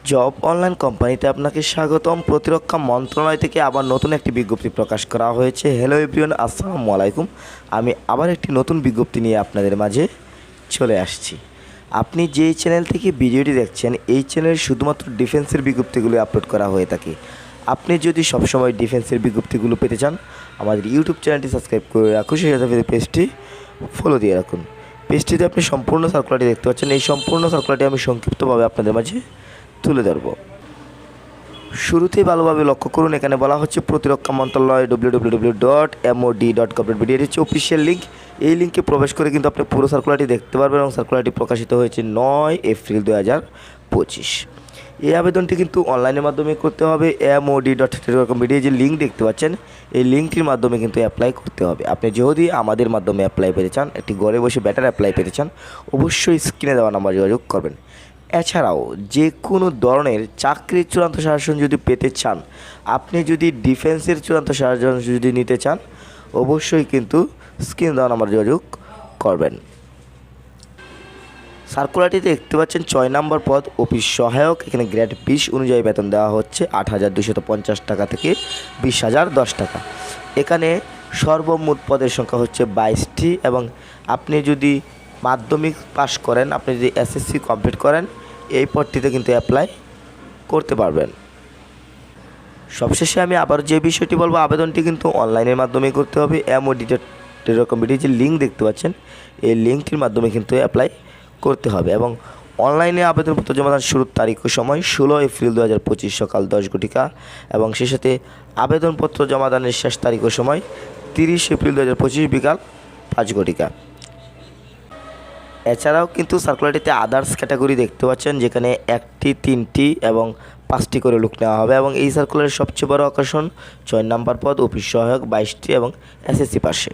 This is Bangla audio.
জব অনলাইন কোম্পানিতে আপনাকে স্বাগতম। প্রতিরক্ষা মন্ত্রণালয় থেকে আবার নতুন একটি বিজ্ঞপ্তি প্রকাশ করা হয়েছে। হ্যালো এভরিওয়ান, আসসালামু আলাইকুম। আমি আবার একটি নতুন বিজ্ঞপ্তি নিয়ে আপনাদের মাঝে চলে আসছি। আপনি যেই চ্যানেল থেকে ভিডিওটি দেখছেন, এই চ্যানেলে শুধুমাত্র ডিফেন্সের বিজ্ঞপ্তিগুলো আপলোড করা হয়ে থাকে। আপনি যদি সবসময় ডিফেন্সের বিজ্ঞপ্তিগুলো পেতে চান, আমাদের ইউটিউব চ্যানেলটি সাবস্ক্রাইব করে রাখুন, সেই সাথে পেজটি ফলো দিয়ে রাখুন। পেজটিতে আপনি সম্পূর্ণ সার্কুলারটি দেখতে পাচ্ছেন। এই সম্পূর্ণ সার্কুলারটি আমি সংক্ষিপ্তভাবে আপনাদের মাঝে তুলে ধরব। শুরুতেই ভালোভাবে লক্ষ্য করুন, এখানে বলা হচ্ছে প্রতিরক্ষা মন্ত্রণালয় www.mod.gov.bd এর হচ্ছে অফিসিয়াল লিঙ্ক। এই লিঙ্কে প্রবেশ করে কিন্তু আপনি পুরো সার্কুলারটি দেখতে পারবেন এবং সার্কুলারটি প্রকাশিত হয়েছে 9 এপ্রিল 2025। এই আবেদনটি কিন্তু অনলাইনের মাধ্যমে করতে হবে। mod.gov.bd যে লিঙ্ক দেখতে পাচ্ছেন, এই লিঙ্কটির মাধ্যমে কিন্তু অ্যাপ্লাই করতে হবে। আপনি যদি আমাদের মাধ্যমে অ্যাপ্লাই পেতে চান, একটি ঘরে বসে বেটার অ্যাপ্লাই পেতে চান, অবশ্যই স্ক্রিনে দেওয়া নাম্বার যোগাযোগ করবেন। এছাড়াও যে কোনো ধরনের চাকরির চূড়ান্ত সাজেশন যদি পেতে চান, আপনি যদি ডিফেন্সের চূড়ান্ত সাজেশন যদি নিতে চান, অবশ্যই কিন্তু স্ক্রিন দেওয়া নাম্বার যোগাযোগ করবেন। সার্কুলারটিতে দেখতে পাচ্ছেন 6 নম্বর পদ অফিস সহায়ক। এখানে গ্রেড 20 অনুযায়ী বেতন দেওয়া হচ্ছে 8,250 টাকা থেকে 20,010 টাকা। এখানে সর্বমোট পদের সংখ্যা হচ্ছে 22টি এবং আপনি যদি মাধ্যমিক পাস করেন, আপনি যদি এসএসসি কমপ্লিট করেন, এই পদটিতে কিন্তু অ্যাপ্লাই করতে পারবেন। সবশেষে আমি আবার যে বিষয়টি বলবো, আবেদনটি কিন্তু অনলাইনের মাধ্যমে করতে হবে। mod.gov.bd যে লিঙ্ক দেখতে পাচ্ছেন, এই লিঙ্কটির মাধ্যমে কিন্তু অ্যাপ্লাই করতে হবে এবং অনলাইনে আবেদনপত্র জমাদান শুরুর তারিখ ও সময় 16 এপ্রিল 2025 সকাল 10 ঘটিকা এবং সেই সাথে আবেদনপত্র জমাদানের শেষ তারিখ ও সময় 30 এপ্রিল 2025 বিকাল 5 ঘটিকা। এছাড়াও কিন্তু সার্কুলারটিতে আদার্স ক্যাটাগরি দেখতে পাচ্ছেন, যেখানে 1টি 3টি এবং 5টি করে লোক নেওয়া হবে এবং এই সার্কুলারের সবচেয়ে বড় আকর্ষণ 6 নম্বর পদ অফিস সহায়ক 22টি এবং এসএসসি পাশে।